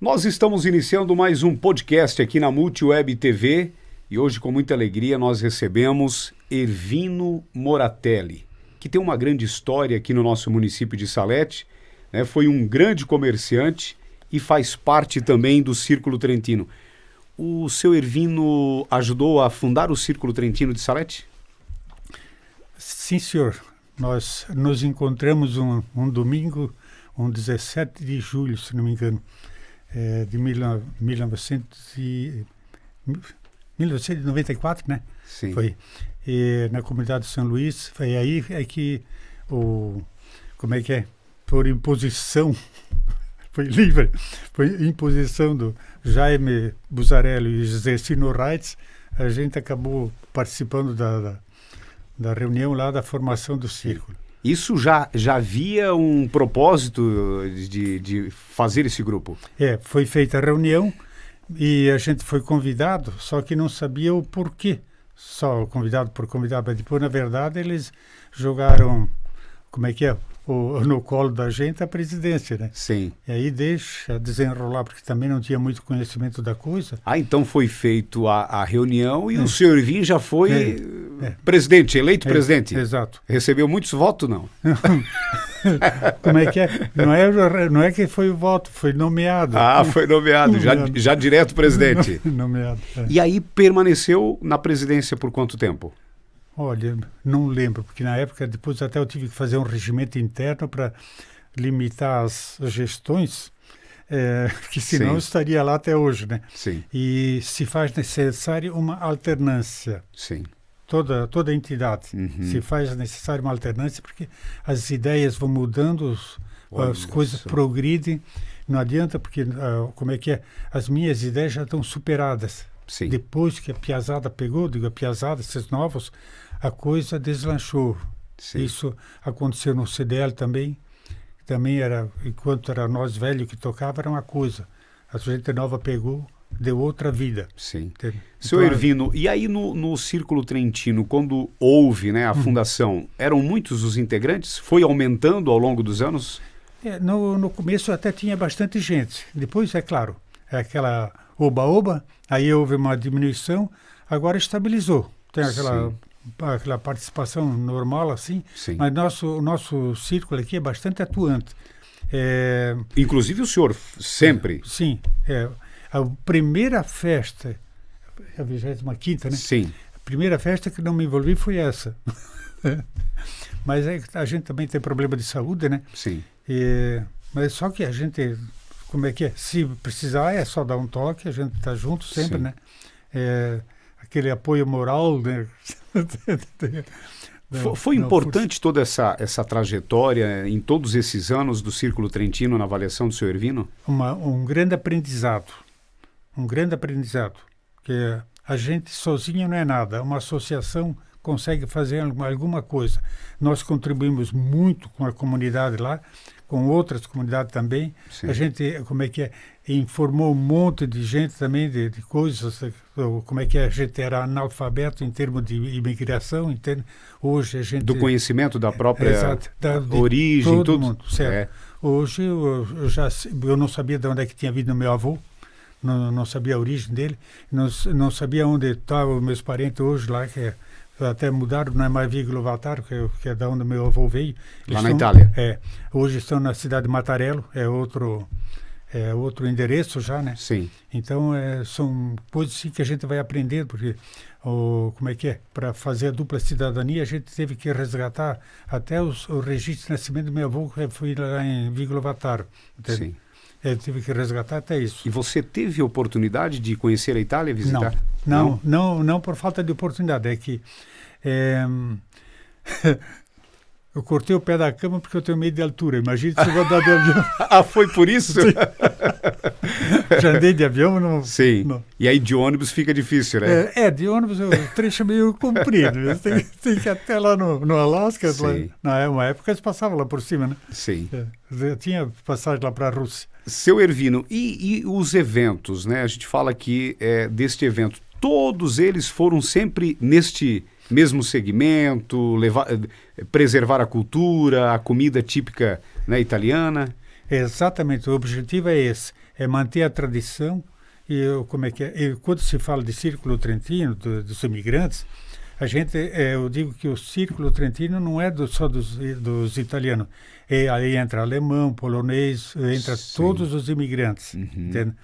Nós estamos iniciando mais um podcast aqui na Multiweb TV e hoje, com muita alegria, nós recebemos Ervino Moratelli, que tem uma grande história aqui no nosso município de Salete, né? Foi um grande comerciante e faz parte também do Círculo Trentino. O seu Ervino ajudou a fundar o Círculo Trentino de Salete? Sim, senhor. Nós nos encontramos um domingo, um 17 de julho, se não me engano, de 1994, né? Sim. Foi. E na comunidade de São Luís, foi aí que por imposição, foi livre, foi imposição do Jaime Buzarello e José Sino Reitz, a gente acabou participando da reunião lá da formação do Círculo. Isso já havia um propósito de fazer esse grupo? Foi feita a reunião e a gente foi convidado, só que não sabia o porquê. Só convidado por convidado, mas depois, na verdade, eles jogaram, no colo da gente a presidência, né? Sim. E aí deixa desenrolar, porque também não tinha muito conhecimento da coisa. Então foi feito a reunião e o senhor Ervino já foi presidente, eleito presidente. Exato. Recebeu muitos votos, não? Como é que é? Não é que foi o voto, foi nomeado. Foi nomeado, já direto presidente. Nomeado. E aí permaneceu na presidência por quanto tempo? Olha, não lembro, porque na época, depois até eu tive que fazer um regimento interno para limitar as gestões, porque senão eu estaria lá até hoje, né? Sim. E se faz necessário uma alternância. Sim. Toda entidade. Se faz necessário uma alternância, porque as ideias vão mudando, as coisas progridem. Não adianta, porque, as minhas ideias já estão superadas. Sim. Depois que a piazada pegou, a piazada, esses novos, a coisa deslanchou. Sim. Isso aconteceu no CDL também. Também era, enquanto era nós velhos que tocava, era uma coisa. A gente nova pegou, deu outra vida. Sim. Entende? Seu Ervino, e aí no Círculo Trentino, quando houve, né, a fundação, eram muitos os integrantes? Foi aumentando ao longo dos anos? No começo até tinha bastante gente. Depois, é claro, aquela oba-oba, aí houve uma diminuição, agora estabilizou. Tem aquela participação normal, assim, Sim. mas o nosso círculo aqui é bastante atuante. Inclusive o senhor, sempre? Sim. A primeira festa, a 25ª, né? Sim. A primeira festa que não me envolvi foi essa. Mas a gente também tem problema de saúde, né? Sim. Mas só que a gente... Se precisar, é só dar um toque, a gente está junto sempre, Sim. né? Aquele apoio moral, né? Foi importante toda essa trajetória em todos esses anos do Círculo Trentino na avaliação do seu Ervino? Um grande aprendizado. Um grande aprendizado. Que a gente sozinho não é nada. Uma associação consegue fazer alguma coisa. Nós contribuímos muito com a comunidade lá, com outras comunidades também. Sim. A gente, informou um monte de gente também de coisas, a gente era analfabeto em termos de imigração, entende? Hoje a gente... Do conhecimento da própria exato, origem, todo mundo, certo. Hoje eu não sabia de onde é que tinha vindo meu avô, não sabia a origem dele, não sabia onde estavam meus parentes hoje lá, que até mudaram, não é mais Viglovatar, que é da onde meu avô veio. Lá na Itália. Hoje estão na cidade de Mattarello, é outro endereço já, né? Sim. Então, são coisas assim que a gente vai aprendendo, porque, para fazer a dupla cidadania, a gente teve que resgatar até o registro de nascimento do meu avô, que foi lá em Viglovatar. Sim. Tive que resgatar até isso. E você teve oportunidade de conhecer a Itália, visitar? Não por falta de oportunidade. É que eu cortei o pé da cama porque eu tenho medo de altura. Imagina se eu vou andar de avião. Foi por isso? Já andei de avião? Não. Sim. Não. E aí de ônibus fica difícil, né? De ônibus o trecho é meio comprido. Tem que ir até lá no Alasca. Sim. Na época eles passavam lá por cima, né? Sim. Tinha passagem lá para a Rússia. Seu Ervino, e os eventos, né? A gente fala aqui deste evento. Todos eles foram sempre neste mesmo segmento, preservar a cultura, a comida típica, né, italiana? Exatamente, o objetivo é esse, é manter a tradição e quando se fala de Círculo Trentino, dos imigrantes, eu digo que o Círculo Trentino não é só dos italianos, aí entra alemão, polonês, entra todos os imigrantes, entende?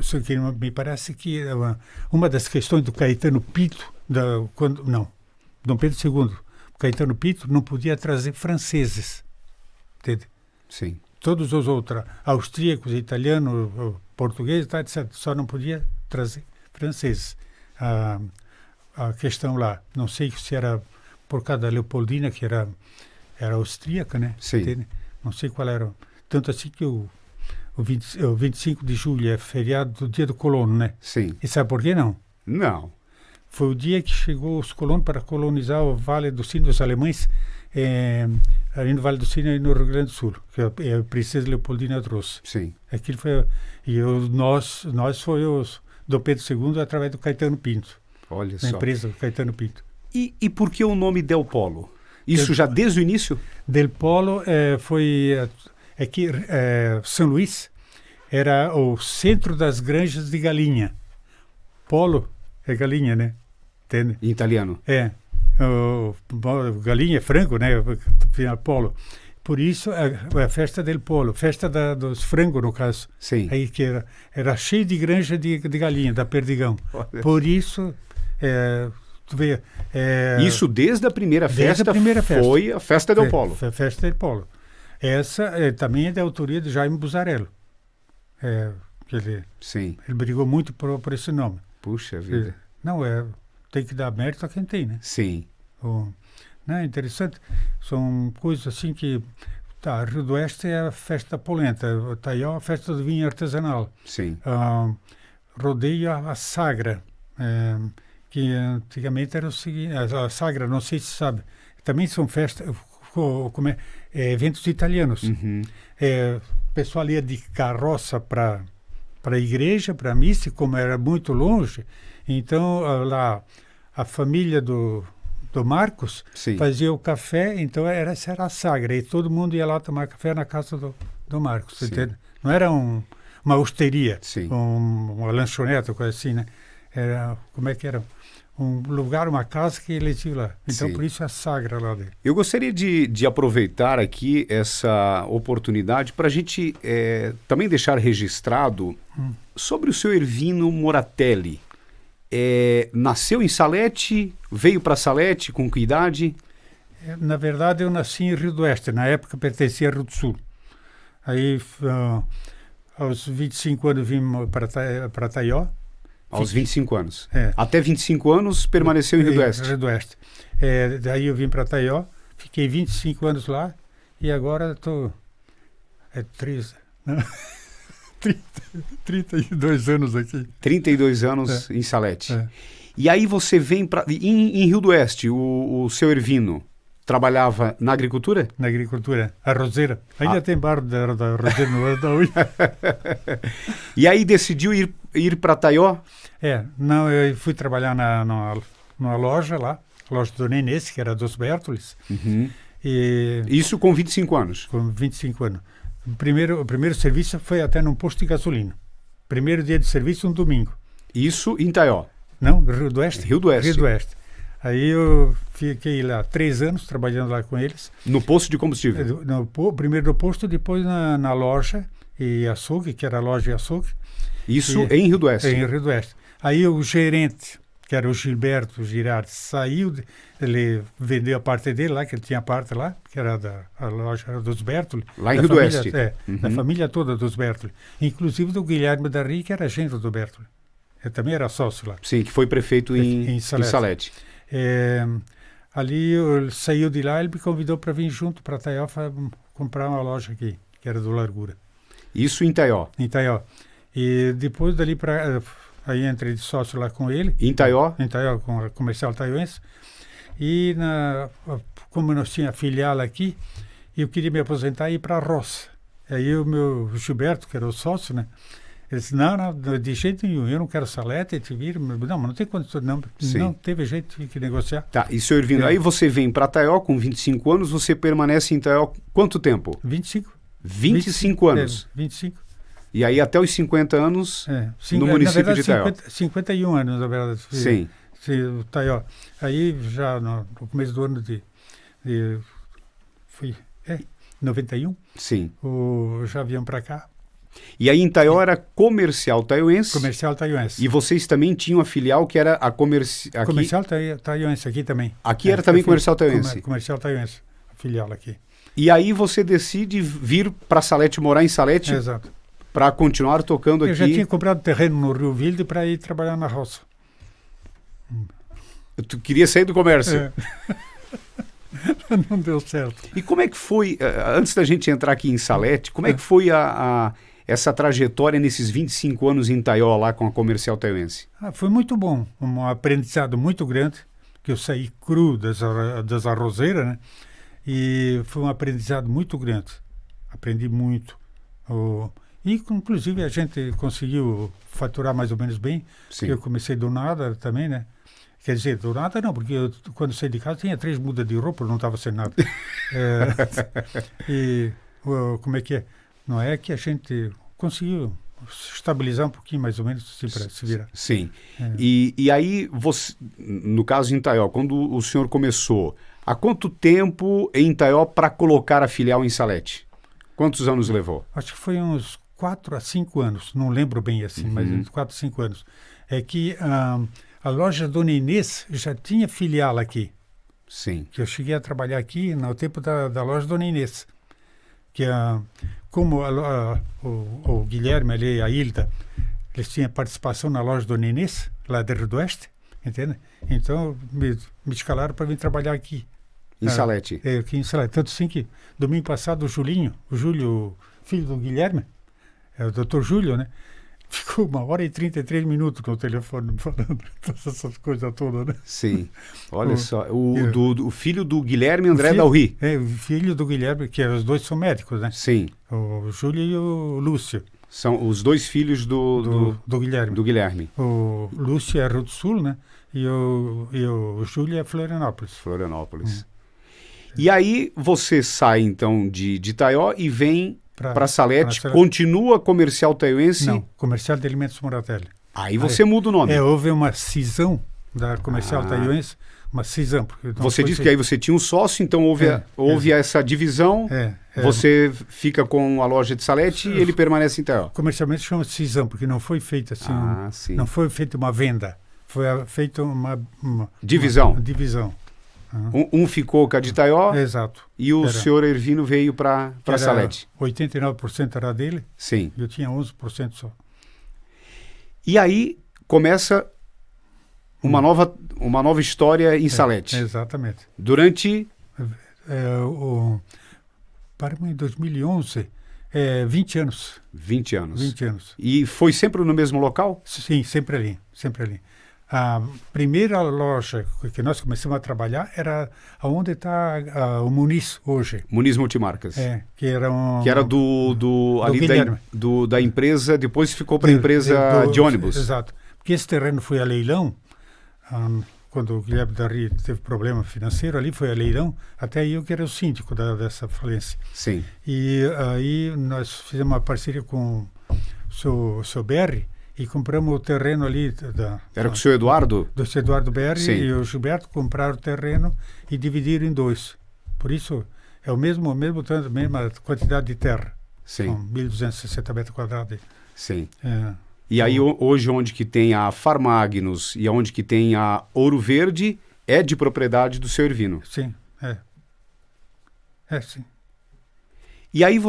Só que me parece que uma das questões do Caetano Pinto, Dom Pedro II, Caetano Pinto não podia trazer franceses, entende? Sim. Todos os outros, austríacos, italianos, portugueses, tá, etc., só não podia trazer franceses. A questão lá, não sei se era por causa da Leopoldina, que era austríaca, né? Sim. Entende? Não sei qual era. Tanto assim que o 25 de julho é feriado do dia do colono, né? Sim. E sabe por quê não? Não. Foi o dia que chegou os colonos para colonizar o Vale do Sino dos alemães, ali no Vale do Sino e no Rio Grande do Sul, que a princesa Leopoldina trouxe. Sim. Aquilo foi, nós foi o Dom Pedro II através do Caetano Pinto, Olha da só. empresa do Caetano Pinto. E por que o nome Del Polo? Isso já desde o início? Del Polo foi que São Luís era o centro das granjas de galinha. Polo é galinha, né? Entende? Em italiano. Galinha, frango, né? Polo. Por isso a festa del Polo, festa dos frangos, no caso. Sim. Aí que era cheio de granja de galinha, da Perdigão. Olha. Por isso, tu vê... Isso desde a primeira festa foi a festa del Polo. Foi a festa del Polo. Essa também é da autoria de Jaime Buzzarello. Sim. Ele brigou muito por esse nome. Puxa vida. Não, tem que dar mérito a quem tem, né? Sim. Não, é interessante. São coisas assim que... Tá, Rio do Oeste é a festa da polenta, Taió a festa do vinho artesanal. Sim. Rodeio a Sagra, que antigamente era o seguinte... A Sagra, não sei se sabe, também são festas... eventos italianos. Uhum. O pessoal ia de carroça para a igreja, para a missa, como era muito longe, então lá a família do Marcos Sim. fazia o café, então essa era a Sagra, e todo mundo ia lá tomar café na casa do Marcos, entende? Não era uma hosteria, uma lanchonete, coisa assim, né? Era, como é que era? Um lugar, uma casa que eles iam lá. Então, Sim. por isso a Sagra lá dele. Eu gostaria de aproveitar aqui essa oportunidade para a gente também deixar registrado sobre o seu Ervino Moratelli. Nasceu em Salete, veio para Salete, com que idade? Na verdade, eu nasci em Rio do Oeste, na época pertencia a Rio do Sul. Aí, aos 25 anos, vim para Taió. Aos 25 anos. É. Até 25 anos permaneceu em Rio do Oeste. Rio do Oeste. Daí eu vim para Taió, fiquei 25 anos lá e agora estou... 32 anos aqui. 32 anos em Salete. E aí você vem para... Em Rio do Oeste, o seu Ervino trabalhava na agricultura? Na agricultura, arrozeira. Ainda tem bar da arrozeira no da Ui. E aí decidiu ir para Taió? Não, eu fui trabalhar numa loja lá, loja do Nenês, que era dos Bertolis. Uhum. E isso com 25 anos? Com 25 anos. O primeiro serviço foi até num posto de gasolina. Primeiro dia de serviço, um domingo. Isso em Taió? Não, Rio do Oeste. Rio do Oeste. Rio do Oeste. Aí eu fiquei lá 3 anos trabalhando lá com eles. No posto de combustível? Primeiro no posto, depois na loja e açougue, que era a loja e açougue. Isso em Rio do Oeste? Em Rio do Oeste. Aí o gerente, que era o Gilberto Girardi, saiu, ele vendeu a parte dele lá, que ele tinha a parte lá, que era a loja era dos Bertoli. Lá em Rio do Oeste? Da família toda dos Bertoli. Inclusive do Guilherme Darri, que era genro do Bertoli. Ele também era sócio lá. Sim, que foi prefeito em Salete. Ali ele saiu de lá, ele me convidou para vir junto para Taió comprar uma loja aqui, que era do Largura. Isso em Taió? Em Taió. E depois dali aí entrei de sócio lá com ele. Em Taió? Em Taió, com a Comercial Taioense. E como nós tínhamos filial aqui, eu queria me aposentar e ir para a roça. Aí o meu Gilberto, que era o sócio, né? Ele disse, não, de jeito nenhum, eu não quero Salete, te vir. Não, mas não tem condição, não teve jeito de negociar. Tá, e seu Ervino, aí você vem para Taió com 25 anos, você permanece em Taió quanto tempo? 25. 25 anos. 25. E aí até os 50 anos no município de Itaió. 51 anos, na verdade. Sim. Itaió. Aí já no começo do ano foi 91. Sim. Já viemos para cá. E aí em Itaió era Comercial Taioense. Comercial Taioense. E vocês também tinham a filial que era a Comercial Taioense aqui também. Aqui era também Comercial Taioense. Comercial Taioense, a filial aqui. E aí você decide vir para Salete, morar em Salete. Exato. Para continuar tocando aqui. Eu já tinha comprado terreno no Rio Vilde para ir trabalhar na roça. Tu queria sair do comércio. Não deu certo. E como é que foi, antes da gente entrar aqui em Salete, como é que foi essa trajetória nesses 25 anos em Itaió, lá com a Comercial Taioense? Foi muito bom, um aprendizado muito grande, que eu saí cru das arrozeiras, né? E foi um aprendizado muito grande. Aprendi muito. E, inclusive, a gente conseguiu faturar mais ou menos bem. Sim. Eu comecei do nada também, né? Quer dizer, do nada não, porque eu, quando saí de casa tinha 3 mudas de roupa, não estava sem nada. Como é que é? Não é que a gente conseguiu estabilizar um pouquinho mais ou menos assim, para se virar. Sim. E aí, você, no caso em Itaió, quando o senhor começou, há quanto tempo em Itaió para colocar a filial em Salete? Quantos anos levou? Acho que foi uns 4 a 5 anos, não lembro bem assim, mas uns 4 a 5 anos. É que a loja Dona Inês já tinha filial aqui. Sim. Que eu cheguei a trabalhar aqui no tempo da loja Dona Inês. Que como o Guilherme ali e a Hilda, eles tinham participação na loja Dona Inês, lá do Rio do Oeste, entende? Então me escalaram para vir trabalhar aqui. Em Salete? Aqui em Salete. Tanto assim que domingo passado o Júlio, filho do Guilherme, o doutor Júlio, né? Ficou 1h e 33 minutos no telefone falando essas coisas todas, né? Sim. Olha só. O filho do Guilherme André Dalry. O filho do Guilherme, que os dois são médicos, né? Sim. O Júlio e o Lúcio. São os dois filhos do Guilherme. Do Guilherme. O Lúcio é Rio do Sul, né? E o Júlio é Florianópolis. Florianópolis. E aí você sai, então, de Itaió e vem para Salete, continua Comercial Taioense? Não, Comercial de Alimentos Moratelli. Aí você muda o nome. Houve uma cisão da Comercial Taioense, uma cisão. Você disse que aí você tinha um sócio, então houve essa divisão, você fica com a loja de Salete e ele permanece em Itaió. Comercialmente chama cisão, porque não foi feita assim, não foi feita uma venda, foi feita uma divisão. Uma divisão. Um ficou com a de Itaió. Exato. E o senhor Ervino veio para Salete. 89% era dele. Sim. Eu tinha 11% só. E aí começa uma nova história em Salete. Exatamente. Durante... Em 2011, 20 anos. 20 anos. 20 anos. E foi sempre no mesmo local? Sim, sempre ali, sempre ali. A primeira loja que nós começamos a trabalhar era onde está o Muniz hoje. Muniz Multimarcas. Que era da empresa, depois ficou para a empresa de ônibus. Exato. Porque esse terreno foi a leilão, quando o Guilherme Dalry teve problema financeiro ali, foi a leilão, até eu que era o síndico dessa falência. Sim. E aí nós fizemos uma parceria com o seu BR, e compramos o terreno ali. Era com o seu Eduardo? Do seu Eduardo BR. Sim. E o Gilberto compraram o terreno e dividiram em 2. Por isso, é o mesma quantidade de terra. Sim. São 1.260 metros quadrados. Sim. E aí, hoje, onde que tem a Farmagnus e onde que tem a Ouro Verde, é de propriedade do seu Ervino? Sim, sim. E aí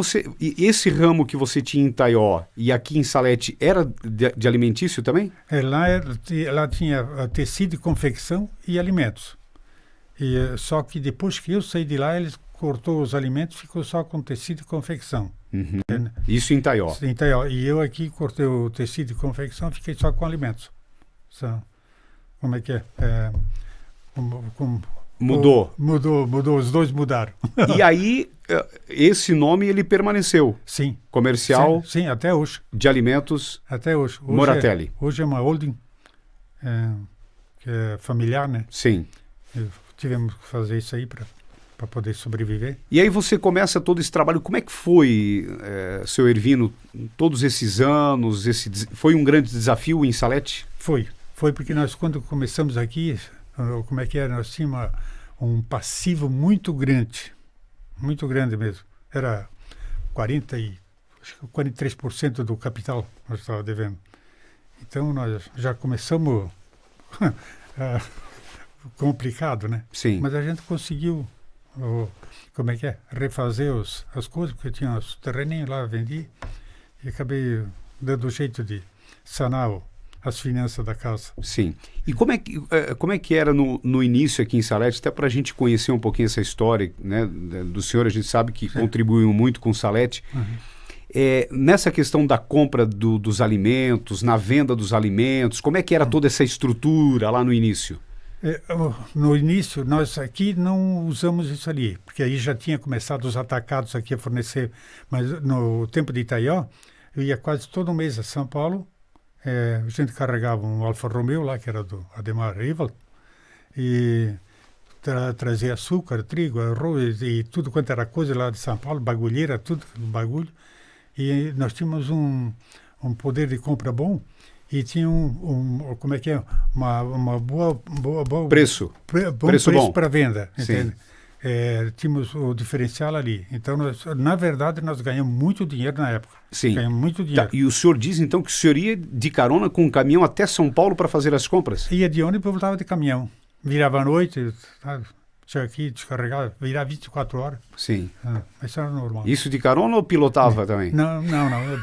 esse ramo que você tinha em Itaió e aqui em Salete era de alimentício também? Lá tinha tecido e confecção e alimentos. Só que depois que eu saí de lá, eles cortou os alimentos, ficou só com tecido e confecção. Uhum. Isso em Itaió? Em Itaió. E eu aqui cortei o tecido e confecção, fiquei só com alimentos. Como é que é? Mudou? Mudou, os dois mudaram. E aí, esse nome ele permaneceu? Sim. Comercial? Sim, até hoje. De alimentos? Até hoje. Moratelli? Hoje é uma holding, que é familiar, né? Sim. Tivemos que fazer isso aí para para poder sobreviver. E aí você começa todo esse trabalho. Como é que foi, seu Ervino, todos esses anos? Foi um grande desafio em Salete? Foi porque nós, quando começamos aqui, como é que era? Nós tínhamos um passivo muito grande mesmo. Era 43% do capital nós estávamos devendo. Então nós já começamos complicado, né? Sim. Mas a gente conseguiu, refazer as coisas, porque eu tinha os terreninhos lá, vendi, e acabei dando jeito de sanar as finanças da casa. Sim. E como é que era no início aqui em Salete, até para a gente conhecer um pouquinho essa história, né, do senhor, a gente sabe que contribuiu muito com Salete. Uhum. Nessa questão da compra dos alimentos, na venda dos alimentos, como é que era toda essa estrutura lá no início? No início, nós aqui não usamos isso ali, porque aí já tinha começado os atacados aqui a fornecer, mas no tempo de Itaió, eu ia quase todo mês a São Paulo. A gente carregava um Alfa Romeo lá, que era do Ademar Rival, e trazia açúcar, trigo, arroz e tudo quanto era coisa lá de São Paulo, bagulheira, tudo bagulho. E nós tínhamos um poder de compra bom e tinha uma boa preço. Preço bom para venda, entende? Tínhamos o diferencial ali. Então, na verdade, nós ganhamos muito dinheiro na época. Sim. Ganhamos muito dinheiro. Tá. E o senhor diz, então, que o senhor ia de carona com um caminhão até São Paulo para fazer as compras? Ia de ônibus e voltava de caminhão. Virava à noite, tinha aqui, descarregava, virava 24 horas. Sim. Isso era normal. Isso de carona ou pilotava também? Não.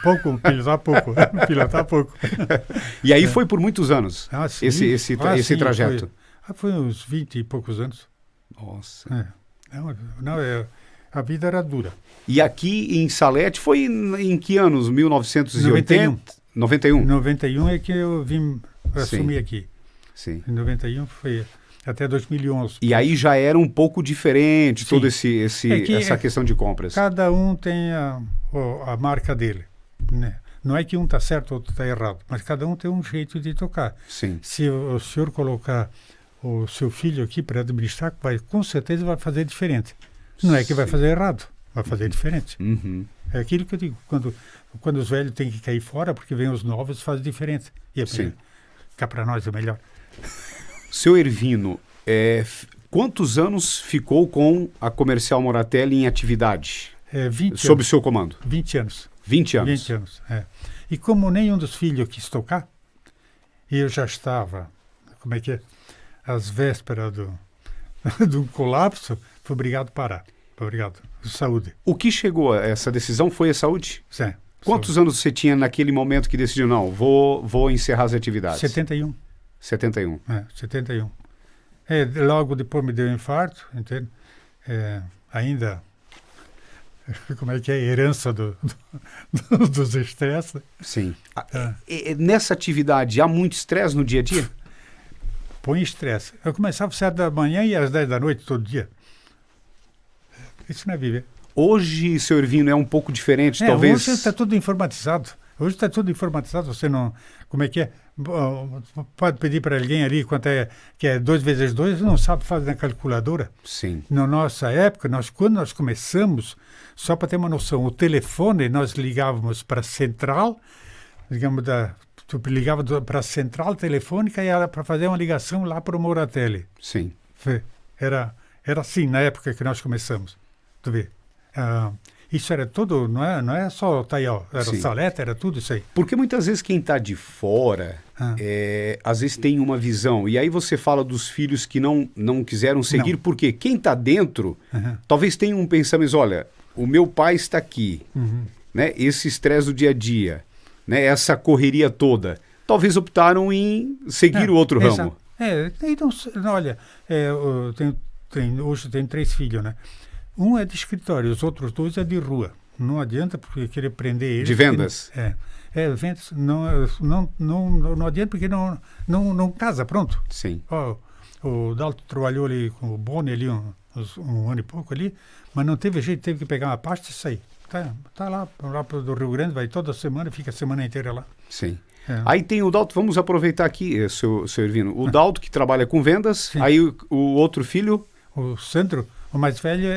Pouco, pilotar pouco. Pilotar pouco. E aí foi por muitos anos, sim. esse trajeto? Foi uns 20 e poucos anos. Nossa. A vida era dura. E aqui em Salete foi em que anos? 1980? 91. 91 é que eu vim assumir aqui. Sim. Em 91 foi até 2011. E aí já era um pouco diferente toda essa questão de compras. Cada um tem a marca dele, né? Não é que um está certo ou outro está errado, mas cada um tem um jeito de tocar. Sim. Se o senhor colocar o seu filho aqui para administrar, com certeza vai fazer diferente. Não é que vai fazer errado, vai fazer diferente. Uhum. É aquilo que eu digo, quando os velhos têm que cair fora, porque vem os novos, faz diferente. E cá para nós é melhor. Seu Ervino, quantos anos ficou com a Comercial Moratelli em atividade? 20 sob o anos. seu comando? 20 anos. 20 anos? 20 anos, E como nenhum dos filhos quis tocar, eu já estava, às vésperas do colapso, foi obrigado a parar. Obrigado. Saúde. O que chegou a essa decisão foi a saúde? Sim. Quantos anos você tinha naquele momento que decidiu, não, vou encerrar as atividades? 71. 71. 71. Logo depois me deu um infarto, entende? Ainda, herança dos estresses. Sim. Nessa atividade, há muito estresse no dia a dia? Põe estresse. Eu começava às 7 da manhã e às 10 da noite todo dia. Isso não é viver. Hoje, seu Ervino, é um pouco diferente, talvez... Hoje está tudo informatizado. Você não... Pode pedir para alguém ali quanto que é 2 vezes 2, não sabe fazer na calculadora. Sim. Na nossa época, quando nós começamos, só para ter uma noção, o telefone nós ligávamos para a central, tu ligava para a central telefônica e era para fazer uma ligação lá para o Moratelli. Sim. Era assim na época que nós começamos. Tu vê? Isso era tudo, não é só Itaió, era Salete, era tudo isso aí. Porque muitas vezes quem está de fora, às vezes tem uma visão, e aí você fala dos filhos que não quiseram seguir, porque quem está dentro, talvez tenha um pensamento, olha, o meu pai está aqui, né, esse estresse do dia a dia, né, essa correria toda, talvez optaram em seguir o outro ramo. Então, olha, hoje tem 3 filhos, né? Um é de escritório, os outros 2 é de rua. Não adianta porque querer prender eles. De vendas? Vendas não adianta porque não casa, pronto. Sim. O Dalton trabalhou ali com o Boni ali um ano e pouco ali, mas não teve jeito, teve que pegar uma pasta e sair. Tá lá do Rio Grande, vai toda semana, fica a semana inteira lá. Sim. Aí tem o Dalton, vamos aproveitar aqui, seu Ervino. O Dalton que trabalha com vendas, aí o outro filho... O Sandro, O mais velho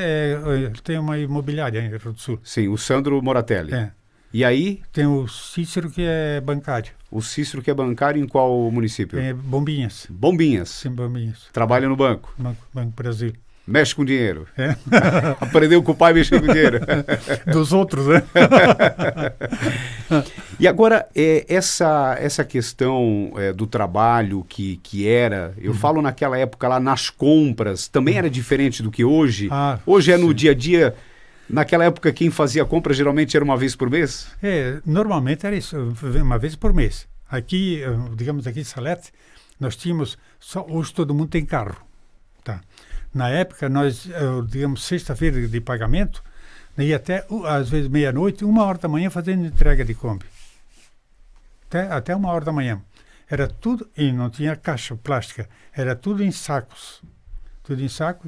tem uma imobiliária em Rio do Sul. Sim, o Sandro Moratelli. É. E aí, Tem o Cícero, que é bancário. o Cícero, que é bancário em qual município? É Bombinhas. Bombinhas. Sim, Bombinhas. Trabalha no banco. Banco Brasil. Mexe com dinheiro. É. Aprendeu com o pai a mexer com dinheiro. Dos outros, né? E agora, essa questão do trabalho que era, eu falo naquela época lá nas compras, também era diferente do que hoje? Hoje é no sim. dia a dia. Naquela época, quem fazia compra geralmente era uma vez por mês? Normalmente era isso, uma vez por mês. Aqui, digamos aqui em Salete, nós tínhamos, hoje todo mundo tem carro. Tá? Na época, nós, digamos, sexta-feira de pagamento, ia até, às vezes, meia-noite, 1h da manhã fazendo entrega de Kombi. Até 1h da manhã. Era tudo, e não tinha caixa plástica, era tudo em sacos. Tudo em saco,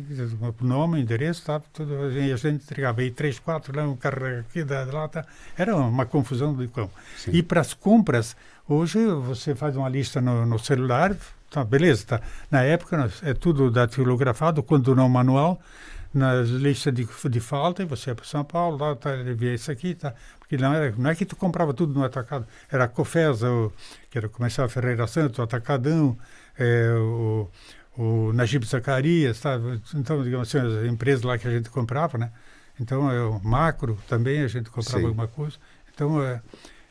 nome, endereço, tá, tudo, e a gente entregava aí 3, 4, lá um carro aqui da lata. Era uma confusão do cão. E para as compras, hoje você faz uma lista no celular, tá, beleza, tá. Na época é tudo datilografado, quando não manual, nas listas de falta, e você ia para São Paulo, lá, tá, via isso aqui, tá. Porque não é que tu comprava tudo no atacado, era a Cofesa, que era comercial Ferreira Santos, o Atacadão, o Najib Zacarias, tá? Então, digamos assim, as empresas lá que a gente comprava, né? Então, o Macro também a gente comprava alguma coisa. Então,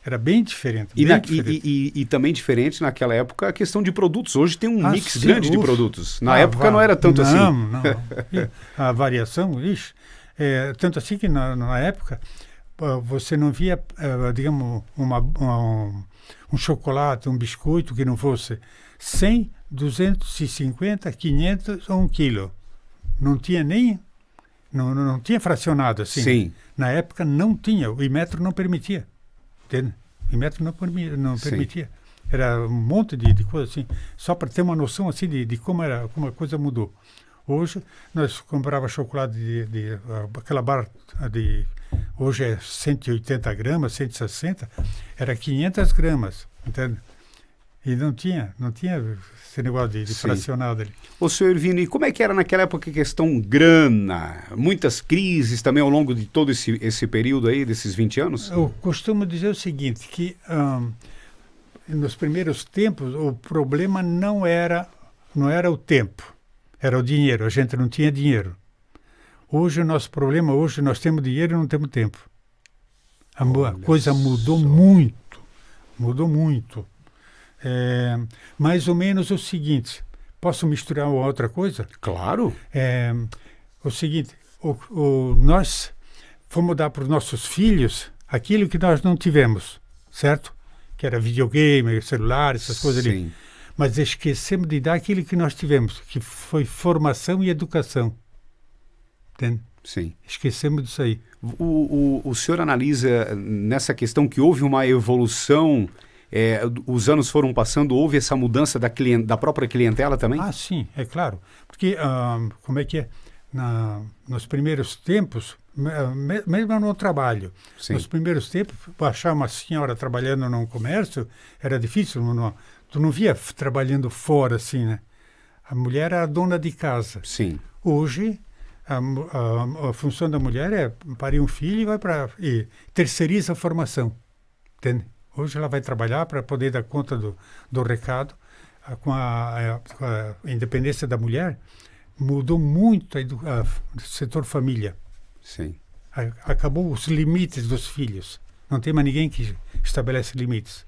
era bem diferente. E também diferente naquela época a questão de produtos. Hoje tem um mix grande de produtos. Na época não era tanto assim. Não. A variação, tanto assim que na época você não via, digamos, um chocolate, um biscoito que não fosse 100, 250, 500 ou 1 quilo. Não tinha nem... Não tinha fracionado assim. Sim. Na época não tinha. O Imetro não permitia. Entende? O Imetro não permitia. Era um monte de coisa assim. Só para ter uma noção assim de como a coisa mudou. Hoje, nós comprava chocolate aquela barra de... Hoje é 180 gramas, 160. Era 500 gramas. Entende? E não tinha esse negócio de fracionado ali. Ô, senhor Ervino, e como é que era naquela época a questão grana? Muitas crises também ao longo de todo esse período aí, desses 20 anos? Eu costumo dizer o seguinte, que nos primeiros tempos o problema não era o tempo, era o dinheiro. A gente não tinha dinheiro. Hoje o nosso problema, nós temos dinheiro e não temos tempo. A coisa mudou muito. Mais ou menos o seguinte, posso misturar uma outra coisa? Claro. O seguinte, nós fomos dar para os nossos filhos aquilo que nós não tivemos, certo? Que era videogame, celular, essas coisas ali. Mas esquecemos de dar aquilo que nós tivemos, que foi formação e educação. Entende? Sim. Esquecemos disso aí. O senhor analisa nessa questão que houve uma evolução... os anos foram passando, houve essa mudança da própria clientela também? Sim, é claro. Porque, como é que é? Nos primeiros tempos, mesmo no trabalho, nos primeiros tempos, achar uma senhora trabalhando num comércio era difícil. Tu não via trabalhando fora, assim, né? A mulher era a dona de casa. Sim. Hoje, a função da mulher é parir um filho e terceiriza a formação. Entende? Hoje ela vai trabalhar para poder dar conta do recado. Com a independência da mulher, mudou muito o setor família. Sim. Acabou os limites dos filhos. Não tem mais ninguém que estabelece limites.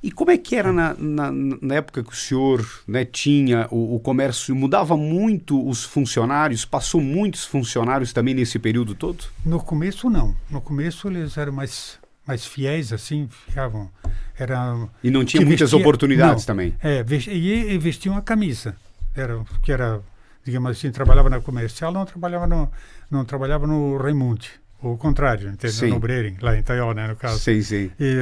E como é que era na época que o senhor, né, tinha o comércio? Mudava muito os funcionários? Passou muitos funcionários também nesse período todo? No começo, não. No começo eles eram mais fiéis, assim, ficavam... E não tinha muitas oportunidades também? E vestiam a camisa. Que era, digamos assim, trabalhava na comercial, não trabalhava no Raimundi. Ou o contrário, entendeu? No Breering, lá em Taió, né, no caso. Sim. E,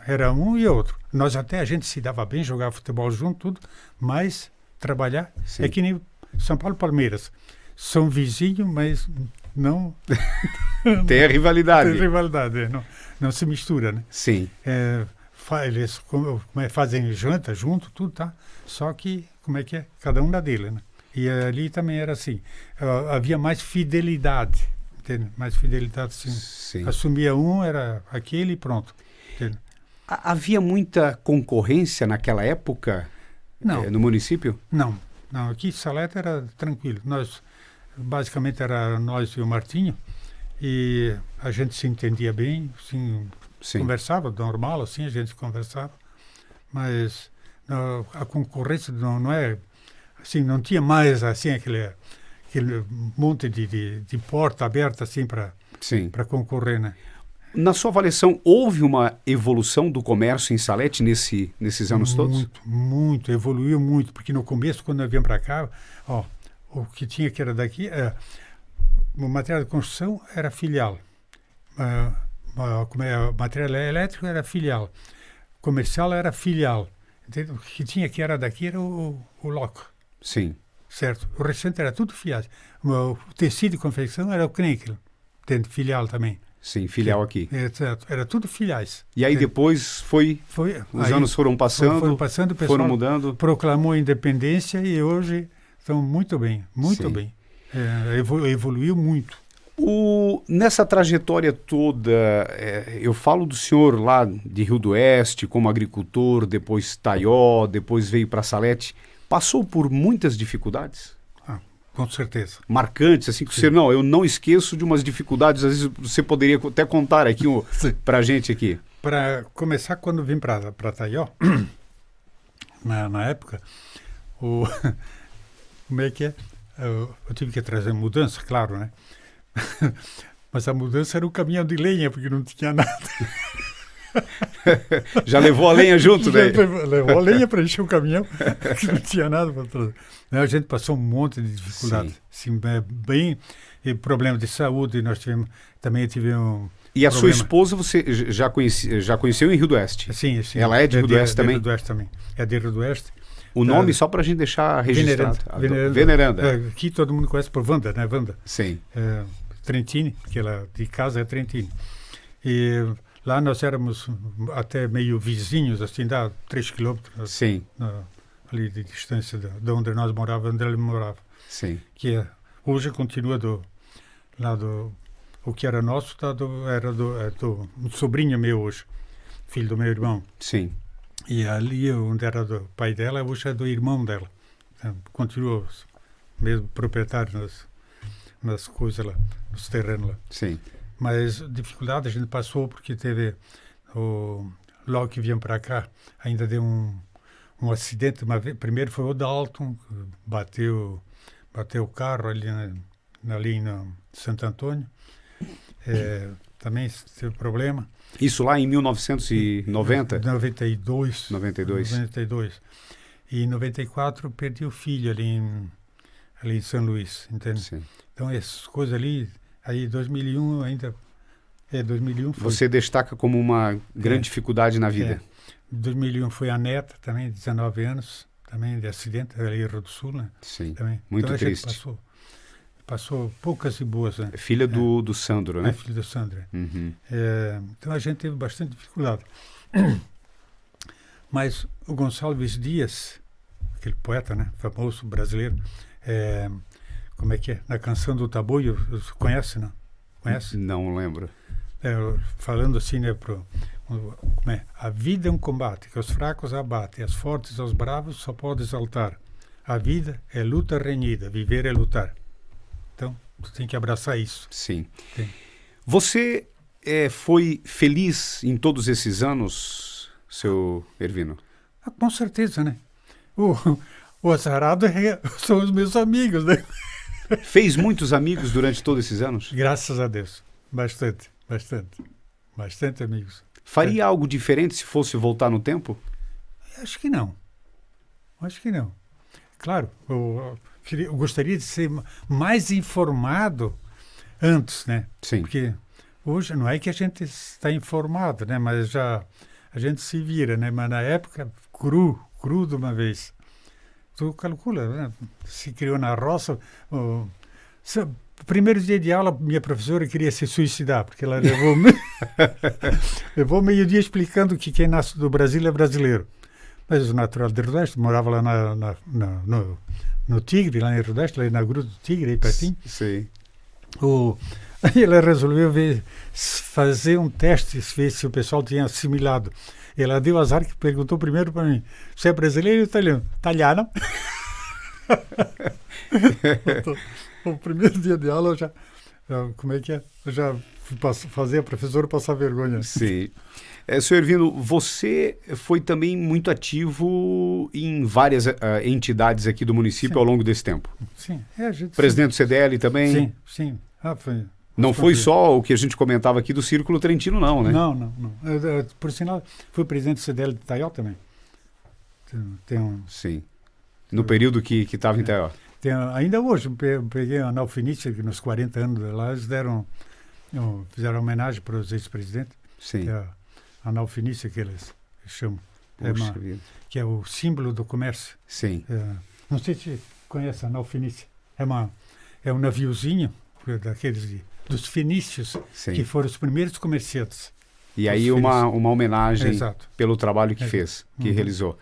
era um e outro. A gente se dava bem, jogava futebol junto, tudo, mas trabalhar é que nem São Paulo e Palmeiras. São vizinhos, mas não... Tem a rivalidade. Tem rivalidade, não se mistura, né? Sim. Eles fazem janta junto, tudo, tá? Só que, como é que é? Cada um na dele, né? E ali também era assim. Havia mais fidelidade, entende? Mais fidelidade, sim. Sim. Assumia um, era aquele e pronto. Entende? Havia muita concorrência naquela época Não. no município? Não. Aqui Salete era tranquilo. Basicamente era nós e o Martinho, e a gente se entendia bem, assim, Sim. conversava normal, assim, a gente conversava, mas a concorrência não é, assim, não tinha mais, assim, aquele monte de porta aberta, assim, para concorrer, né? Na sua avaliação, houve uma evolução do comércio em Salete nesses anos todos? Muito, evoluiu muito, porque no começo, quando nós viemos para cá, o que tinha que era daqui, o material de construção era filial, material elétrico era filial, comercial era filial, entendeu? O que tinha que era daqui era o loco. Sim. Certo. O restante era tudo filiais. O tecido e confecção era o Krenkel, filial também. Sim, filial aqui. Exato. Era tudo filiais. E aí depois os anos foram passando, o pessoal foram mudando. Proclamou a independência e hoje estão muito bem, muito Sim. bem. Evoluiu muito. Nessa trajetória toda, eu falo do senhor lá de Rio do Oeste, como agricultor, depois Taió, depois veio para Salete. Passou por muitas dificuldades? Com certeza. Marcantes, assim, que você, não, eu não esqueço de umas dificuldades, às vezes você poderia até contar aqui para a gente aqui. Para começar, quando vim para Taió, na época, como é que é? Eu tive que trazer mudança, claro, né? Mas a mudança era um caminhão de lenha, porque não tinha nada. Já levou a lenha junto, né? Levou a lenha para encher o caminhão, que não tinha nada para trazer. A gente passou um monte de dificuldades. Sim, bem, e problema de saúde, nós tivemos um E a problema. sua esposa você já conheceu em Rio do Oeste? Sim. Ela é de Rio do Oeste também? Rio do Oeste também. É de Rio do Oeste. O nome, só para a gente deixar registrado. Veneranda. Aqui todo mundo conhece por Wanda, né? Wanda. Sim. Trentini, porque ela de casa é Trentini. E lá nós éramos até meio vizinhos, assim, dá 3 quilômetros. Sim. Ali de distância de onde nós morávamos, onde ele morava. Sim. Que hoje continua o que era nosso, era do sobrinho meu hoje, filho do meu irmão. Sim. E ali onde era do pai dela, hoje é do irmão dela. Então, continua mesmo proprietário nas coisas lá, nos terrenos lá. Sim. Mas dificuldade a gente passou porque teve, logo que viemos para cá, ainda deu um acidente uma vez. Primeiro foi o Dalton, que bateu o carro ali no Santo Antônio. Também teve problema. Isso lá em 1990? 92. 92. E em 94 perdi o filho ali em São Luís, entende? Sim. Então essas coisas ali, aí 2001 ainda... 2001 foi. Você destaca como uma grande dificuldade na vida. 2001 foi a neta também, 19 anos, também de acidente, ali em Rio do Sul, né? Sim, também. muito então, triste. Passou poucas e boas, né? Filha do Sandro, né? Filho do Sandro. Uhum. Então a gente teve bastante dificuldade. Mas o Gonçalves Dias, aquele poeta, né, famoso brasileiro, como é que é? Na canção do Taboio, conhece, não? Conhece? Não lembro. Falando assim, né, como é? A vida é um combate que os fracos abate, as fortes aos bravos só pode exaltar. A vida é luta renhida, viver é lutar. Então, tu tem que abraçar isso. Sim. Tem. Você foi feliz em todos esses anos, seu Ervino? Com certeza, né? O azarado são os meus amigos, né? Fez muitos amigos durante todos esses anos? Graças a Deus. Bastante amigos. Faria algo diferente se fosse voltar no tempo? Acho que não. Claro, eu gostaria de ser mais informado antes, né? Sim. Porque hoje não é que a gente está informado, né? Mas já a gente se vira, né? Mas na época, cru de uma vez. Tu calcula, né? Se criou na roça... Primeiro dia de aula, minha professora queria se suicidar, porque ela levou meio dia explicando que quem nasce do Brasil é brasileiro. Mas o natural de Rodeste, morava lá no Tigre, lá em Rodeste, lá na Gruta do Tigre, aí pertinho. Sim. Aí ele resolveu fazer um teste, ver se o pessoal tinha assimilado. Ela deu azar que perguntou primeiro para mim: você é brasileiro ou italiano? Italiano. O primeiro dia de aula, como é que é? Eu já fui fazer a professora passar vergonha. Sim. Senhor Ervino, você foi também muito ativo em várias entidades aqui do município. Sim. Ao longo desse tempo. Sim. Presidente do CDL também? Sim, sim. Foi. Não foi só o que a gente comentava aqui do Círculo Trentino, não, né? Não. Por sinal, fui presidente do CDL de Itaió também. Sim. No período que estava em Itaió. Ainda hoje, peguei a Analfinícia, que nos 40 anos de lá, eles fizeram homenagem para os ex-presidentes. Sim. Que é a Analfinícia, que eles chamam. Que é o símbolo do comércio. Sim. Não sei se conhece a Analfinícia. É um naviozinho dos fenícios, sim, que foram os primeiros comerciantes. E aí uma homenagem, exato, pelo trabalho que fez, que realizou.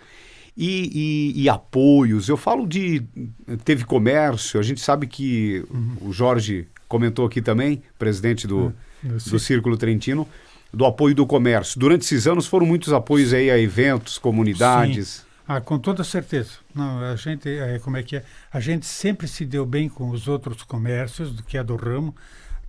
E apoios, eu falo teve comércio, a gente sabe que o Jorge comentou aqui também, presidente do Círculo Trentino, do apoio do comércio. Durante esses anos foram muitos apoios aí a eventos, comunidades. Sim. Com toda certeza. Não, a gente, como é que é? A gente sempre se deu bem com os outros comércios, que é do ramo,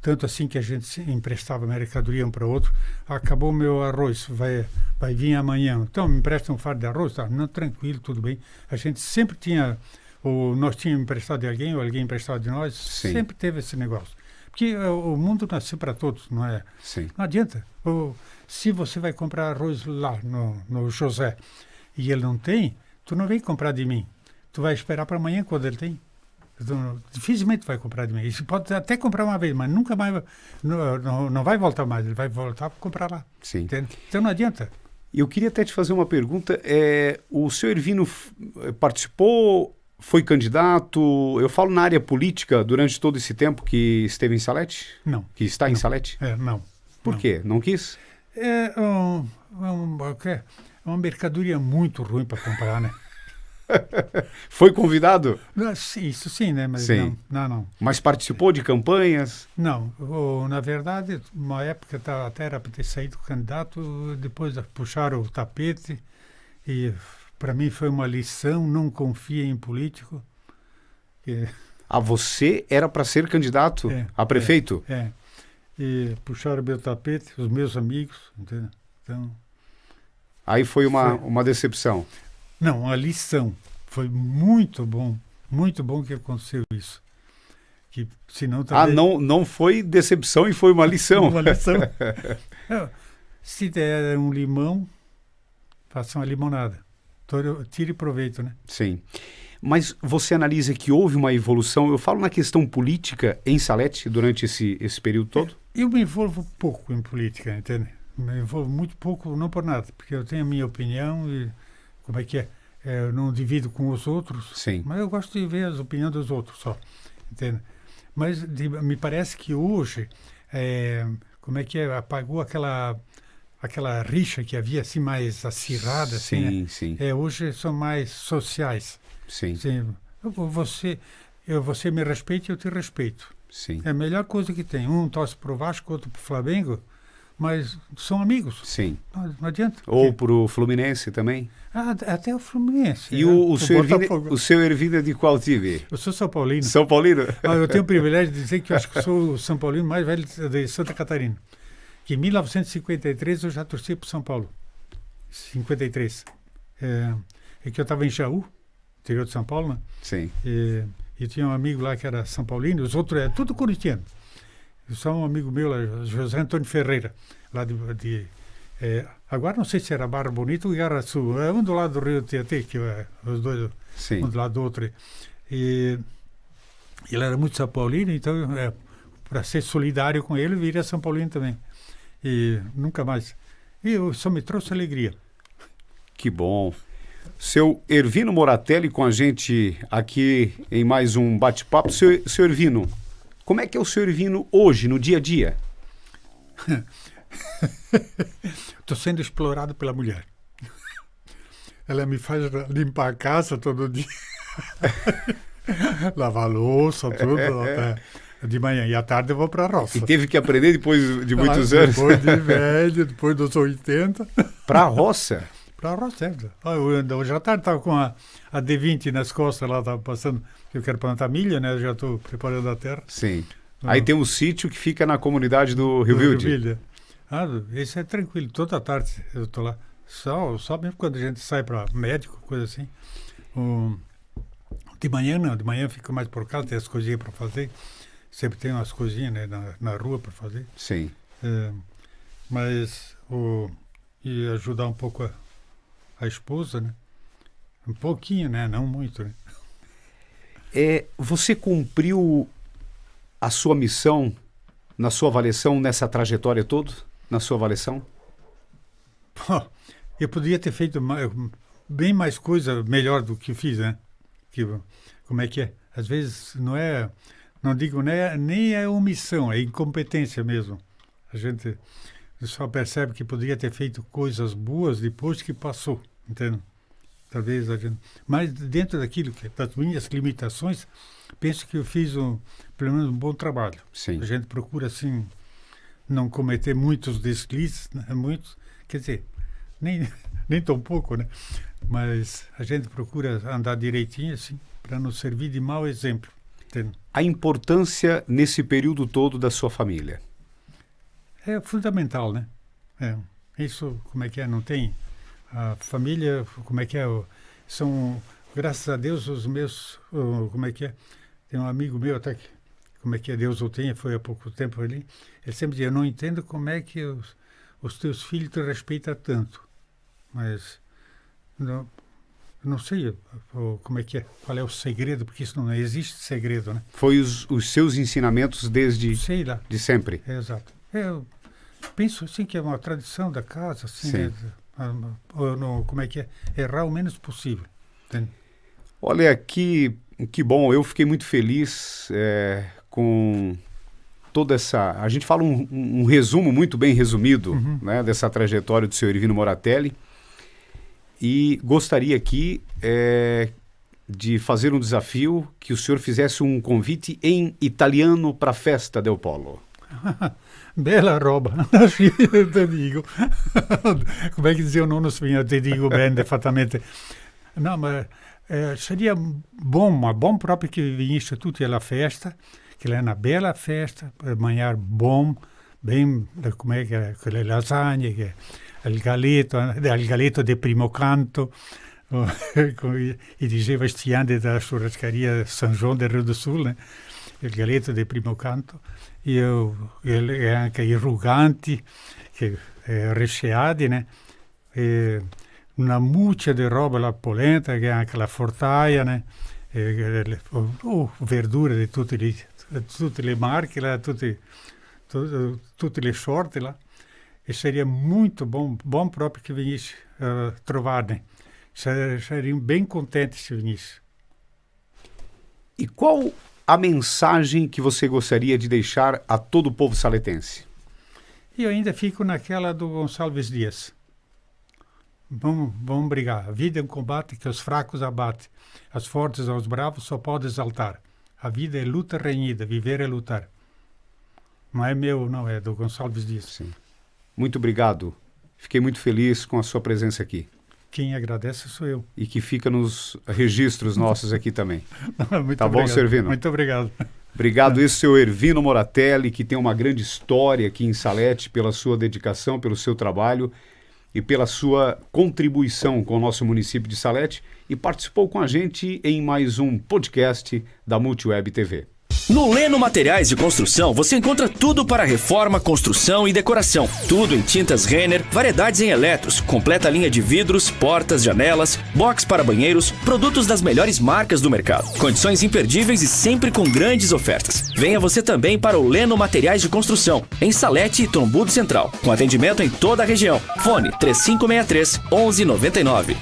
tanto assim que a gente emprestava mercadoria um para o outro. Acabou meu arroz, vai vir amanhã. Então, me empresta um fardo de arroz? Tá? Não, tranquilo, tudo bem. A gente sempre tinha, ou nós tínhamos emprestado de alguém, ou alguém emprestado de nós. Sim. Sempre teve esse negócio. Porque o mundo nasceu para todos, não é? Sim. Não adianta. Se você vai comprar arroz lá no José e ele não tem, tu não vem comprar de mim. Tu vai esperar para amanhã quando ele tem. Dificilmente vai comprar de mim. Você pode até comprar uma vez, mas nunca mais não vai voltar mais. Ele vai voltar para comprar lá. Sim. Entende? Então não adianta. Eu queria até te fazer uma pergunta. O senhor Ervino participou, foi candidato, eu falo na área política, durante todo esse tempo que esteve em Salete? Não. Que está em Salete? Não. Por quê? Não quis? É uma mercadoria muito ruim para comprar, né? Foi convidado? Isso sim, né? Mas sim. Não. Mas participou de campanhas? Não. Na verdade, uma época até era para ter saído candidato, depois puxaram o tapete e para mim foi uma lição, não confia em político. Você era para ser candidato a prefeito? E puxaram meu tapete, os meus amigos, entendeu? Então... Aí foi uma decepção. Não, uma lição. Foi muito bom que aconteceu isso. Que, senão, também... não foi decepção e foi uma lição. Uma lição. Se der um limão, faça uma limonada. Tire proveito, né? Sim. Mas você analisa que houve uma evolução, eu falo na questão política em Salete durante esse período todo? Eu me envolvo pouco em política, entende? Me envolvo muito pouco, não por nada, porque eu tenho a minha opinião e como é que é? Eu não divido com os outros, sim, mas eu gosto de ver as opiniões dos outros só, entende? Mas me parece que hoje, como é que é? Apagou aquela rixa que havia assim mais acirrada, sim, assim, né? Sim. Hoje são mais sociais. Sim. Você me respeita e eu te respeito. Sim. É a melhor coisa que tem. Um torce pro Vasco, outro pro Flamengo, mas são amigos. Sim. Não adianta. Ou pro Fluminense também? Até o Fluminense. E o seu Ervino é de qual time? Eu sou São Paulino. São Paulino? Eu tenho o privilégio de dizer que eu acho que sou o São Paulino mais velho de Santa Catarina. Que em 1953 eu já torci pro São Paulo. 53. É que eu estava em Jaú, interior de São Paulo, né? Sim. E tinha um amigo lá que era São Paulino, os outros é tudo corintiano. Só um amigo meu lá, José Antônio Ferreira, lá agora não sei se era Barra Bonita ou Igaraçu, um do lado do Rio Tietê, que os dois, sim, um do lado do outro. E ele era muito São Paulino, então para ser solidário com ele, viria São Paulino também. E nunca mais. E só me trouxe alegria. Que bom. Seu Ervino Moratelli com a gente aqui em mais um bate-papo. Seu Ervino, como é que é o seu Ervino hoje, no dia a dia? Estou sendo explorado pela mulher. ela me faz limpar a casa todo dia. Lavar a louça, tudo. De manhã. E à tarde eu vou para a roça. E teve que aprender depois de muitos anos? Depois de velho, depois dos 80. Para a roça? Para a roça, hoje à tarde estava com a D20 nas costas, lá estava passando, eu quero plantar milho, né? Eu já estou preparando a terra. Sim. Aí tem um sítio que fica na comunidade do Rio Vilde. Esse é tranquilo, toda tarde eu estou lá. Só mesmo quando a gente sai para médico, coisa assim. De manhã não, de manhã fica mais por casa, tem as coisinhas para fazer. Sempre tem umas coisinhas, né, na rua para fazer. Sim. E ajudar um pouco a esposa, né? Um pouquinho, né? Não muito, né? Você cumpriu a sua missão na sua avaliação nessa trajetória toda? Na sua avaliação? Eu podia ter feito bem mais coisa melhor do que fiz, né? Como é que é? Às vezes não digo nem é omissão, é incompetência mesmo. A gente só percebe que poderia ter feito coisas boas depois que passou, entende? Talvez a gente... Mas dentro daquilo, das minhas limitações, penso que eu fiz pelo menos um bom trabalho. Sim. A gente procura, assim, não cometer muitos deslizes, né? Muitos, quer dizer, nem tão pouco, né? Mas a gente procura andar direitinho, assim, para não servir de mau exemplo. Entende? A importância nesse período todo da sua família? É fundamental, né? Isso, como é que é? Não tem... A família, como é que é? São, graças a Deus, os meus... Como é que é? Tem um amigo meu até que... Como é que é? Deus o tenha, foi há pouco tempo ali. Ele sempre dizia, eu não entendo como é que os teus filhos te respeitam tanto. Mas... Não sei como é que é, qual é o segredo, porque isso não existe segredo, né? Foi os seus ensinamentos desde sei lá. De sempre? Exato. Eu penso assim que é uma tradição da casa, assim, sim. Né? Como é que é? Errar o menos possível. Entende? Olha, que bom, eu fiquei muito feliz com toda essa... A gente fala um resumo muito bem resumido, né, dessa trajetória do senhor Ervino Moratelli. E gostaria aqui de fazer um desafio, que o senhor fizesse um convite em italiano para a festa del Polo. Bella roba, te digo. Come che dizia o nonno Spina, te dico bene, fattamente. No, ma seria bom proprio che venisse tutti alla festa, che è una bella festa, per mangiare ben, come che le lasagne, che il galetto di primo canto, come diceva Stiande da churrascaria San João del Rio do Sul, né? Il galetto di primo canto, e anche i ruganti, recheati, né? E una muccia di roba, la polenta, che anche la fortaia, né? Verdure di tutte le marche, là, tutte le sorte lá. E seria muito bom próprio que venisse trovar, né? Seriam bem contentes se venisse. E qual a mensagem que você gostaria de deixar a todo o povo saletense? Eu ainda fico naquela do Gonçalves Dias. Vamos brigar. A vida é um combate que os fracos abate. As fortes aos bravos só pode exaltar. A vida é luta renhida, viver é lutar. Não é meu, não, é do Gonçalves Dias. Sim. Muito obrigado. Fiquei muito feliz com a sua presença aqui. Quem agradece sou eu. E que fica nos registros nossos aqui também. Muito tá obrigado. Bom, senhor Ervino? Muito obrigado. Obrigado, esse seu Ervino Moratelli, que tem uma grande história aqui em Salete, pela sua dedicação, pelo seu trabalho e pela sua contribuição com o nosso município de Salete, e participou com a gente em mais um podcast da Multiweb TV. No Leno Materiais de Construção, você encontra tudo para reforma, construção e decoração. Tudo em tintas Renner, variedades em eletros, completa linha de vidros, portas, janelas, box para banheiros, produtos das melhores marcas do mercado. Condições imperdíveis e sempre com grandes ofertas. Venha você também para o Leno Materiais de Construção, em Salete e Trombudo Central, com atendimento em toda a região. Fone 3563 1199.